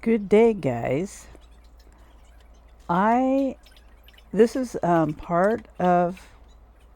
Good day, guys. I This is part of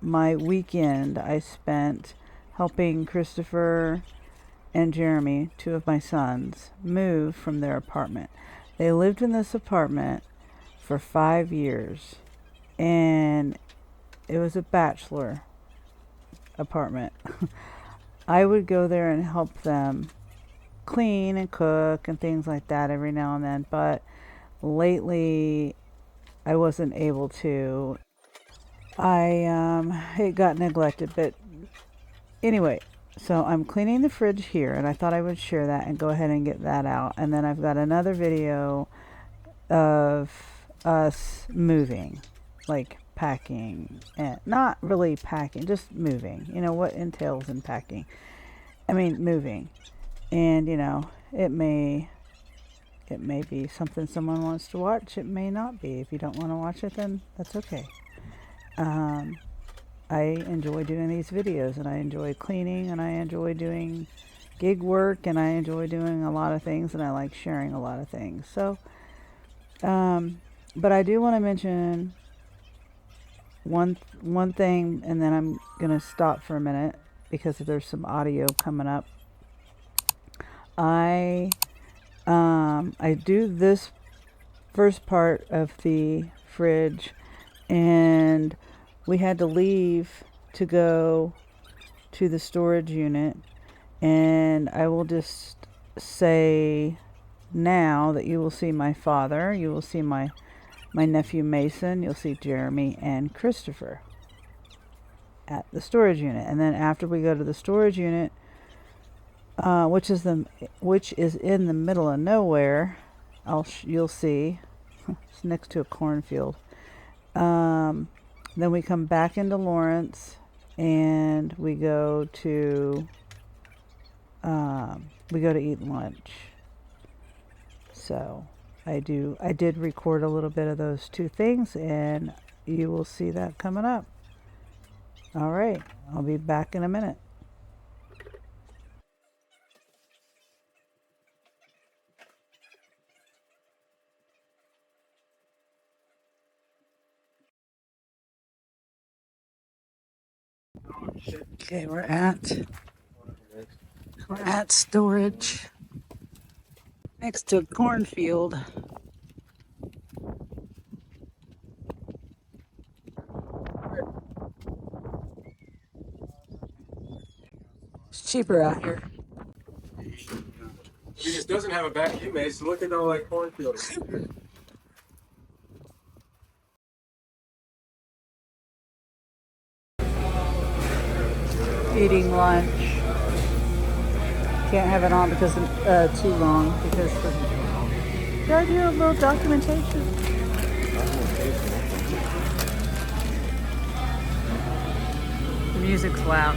my weekend I spent helping Christopher and Jeremy, two of my sons, move from their apartment. They lived in this apartment for 5 years, and it was a bachelor apartment. I would go there and help them clean and cook and things like that every now and then, but lately I wasn't able to. It got neglected, but anyway, so I'm cleaning the fridge here, and I thought I would share that and go ahead and get that out. And then I've got another video of us moving, like packing, and not really packing, just moving. You know what entails in packing? I mean, moving. And it may be something someone wants to watch. It may not be. If you don't want to watch it, then that's okay. I enjoy doing these videos, and I enjoy cleaning, and I enjoy doing gig work, and I enjoy doing a lot of things, and I like sharing a lot of things. So, but I do want to mention one thing, and then I'm gonna stop for a minute because there's some audio coming up. I do this first part of the fridge, and we had to leave to go to the storage unit. And I will just say now that you will see my father, you will see my nephew Mason, you'll see Jeremy and Christopher at the storage unit. And then after we go to the storage unit, which is in the middle of nowhere, you'll see it's next to a cornfield. Then we come back into Lawrence, and we go to eat lunch. So I did record a little bit of those two things, and you will see that coming up. All right, I'll be back in a minute. Okay, we're at storage next to a cornfield. It's cheaper out here. He just doesn't have a vacuum. He's looking all like cornfields. Eating lunch. Can't have it on because too long because gotta do a little documentation. The music's loud.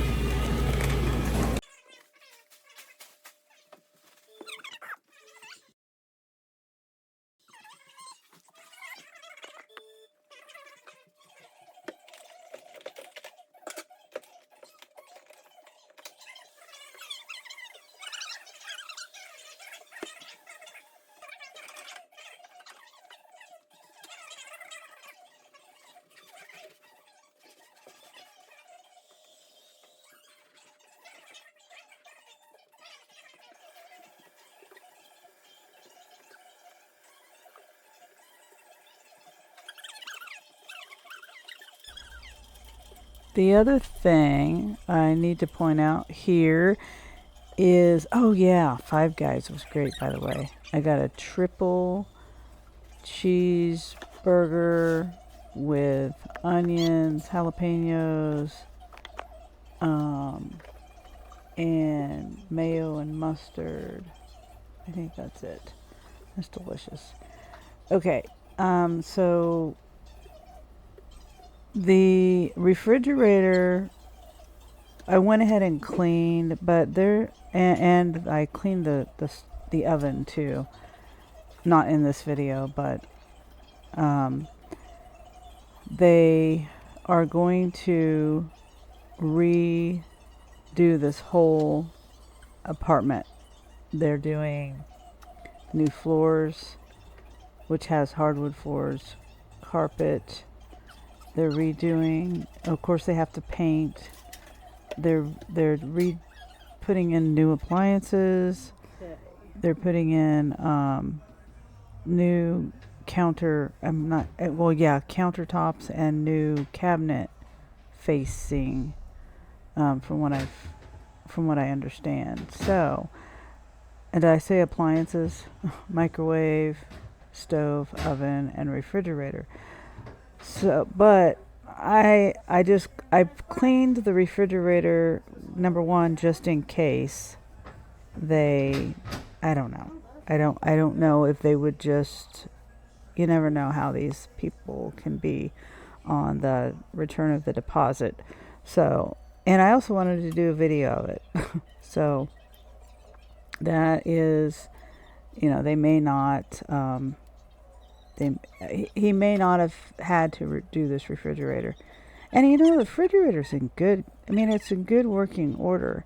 The other thing I need to point out here is, oh yeah, Five Guys was great, by the way. I got a triple cheeseburger with onions, jalapenos, and mayo and mustard. I think that's it. That's delicious. Okay, so the refrigerator, I went ahead and cleaned, but and I cleaned the oven too. Not in this video, but they are going to redo this whole apartment. They're doing new floors, which has hardwood floors, carpet. They're redoing. Of course, they have to paint. They're putting in new appliances. They're putting in new countertops and new cabinet facing, from what I understand. So, and did I say appliances? Microwave, stove, oven, and refrigerator. So, but I cleaned the refrigerator, number one, just in case they, I don't know. I don't know if they would just, you never know how these people can be on the return of the deposit. So, and I also wanted to do a video of it. So that is, they may not, he may not have had to do this refrigerator. And the refrigerator's in good, it's in good working order.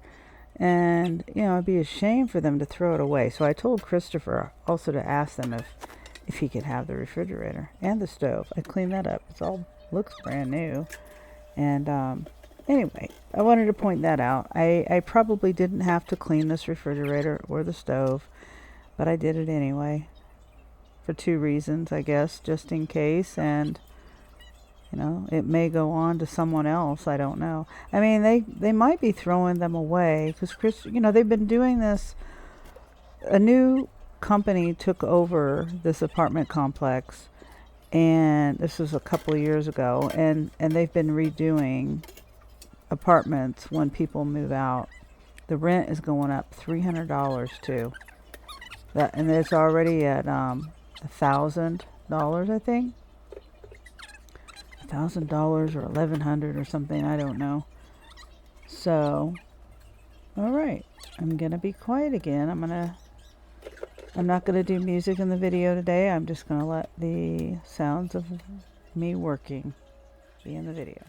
And, it'd be a shame for them to throw it away. So I told Christopher also to ask them if he could have the refrigerator and the stove. I cleaned that up. It all looks brand new. And anyway, I wanted to point that out. I probably didn't have to clean this refrigerator or the stove, but I did it anyway. For 2 reasons, I guess, just in case. And it may go on to someone else. I don't know. They might be throwing them away because they've been doing this. A new company took over this apartment complex, and this was a couple of years ago, and they've been redoing apartments when people move out. The rent is going up $300 too. And it's already at $1,000, I think. $1,000 or $1,100 or something. I don't know. So, all right. I'm gonna be quiet again. I'm not gonna do music in the video today. I'm just gonna let the sounds of me working be in the video.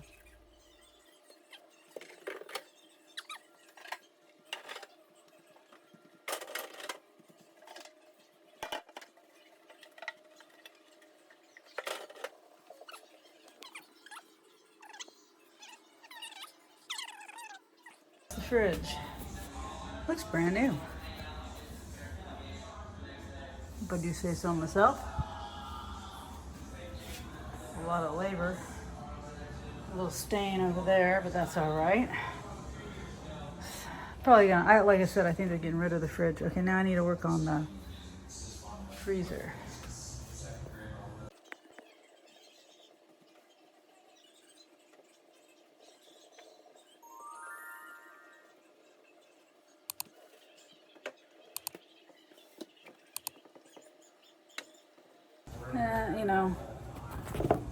The fridge looks brand new. If I do say so myself. A lot of labor. A little stain over there, but that's all right. Probably gonna, like I said, I think they're getting rid of the fridge. Okay, now I need to work on the freezer.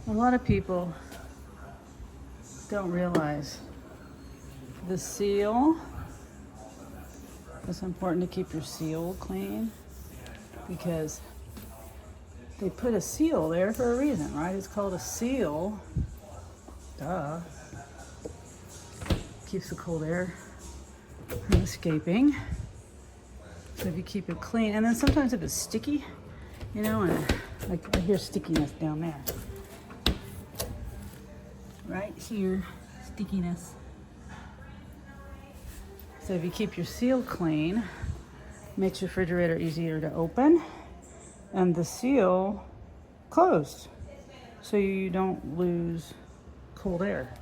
A lot of people don't realize the seal. It's important to keep your seal clean because they put a seal there for a reason, right? It's called a seal. Duh. Keeps the cold air from escaping. So if you keep it clean, and then sometimes if it's sticky, and I hear stickiness down there. Right here, stickiness. So if you keep your seal clean, makes your refrigerator easier to open, and the seal closed, so you don't lose cold air.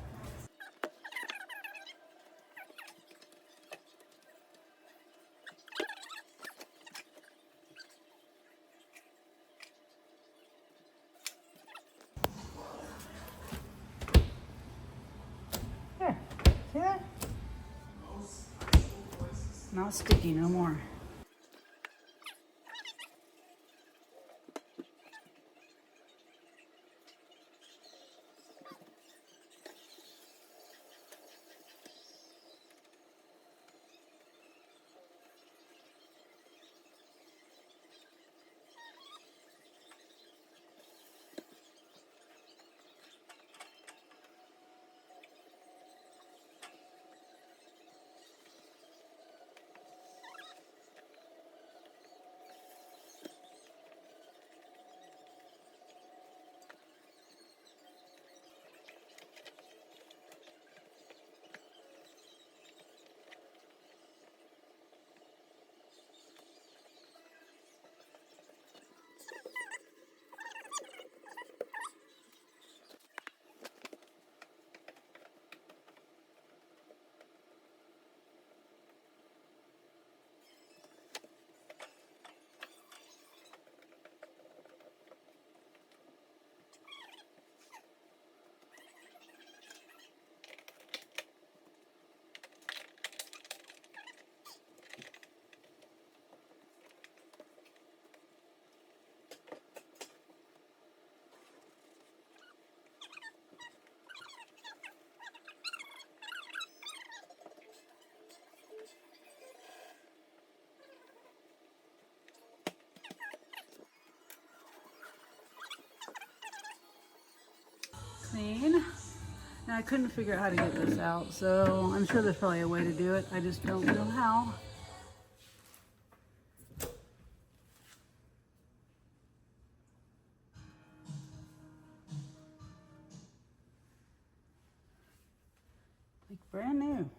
There, see that? Not sticky no more. seen. And I couldn't figure out how to get this out, so I'm sure there's probably a way to do it. I just don't know how. Like brand new.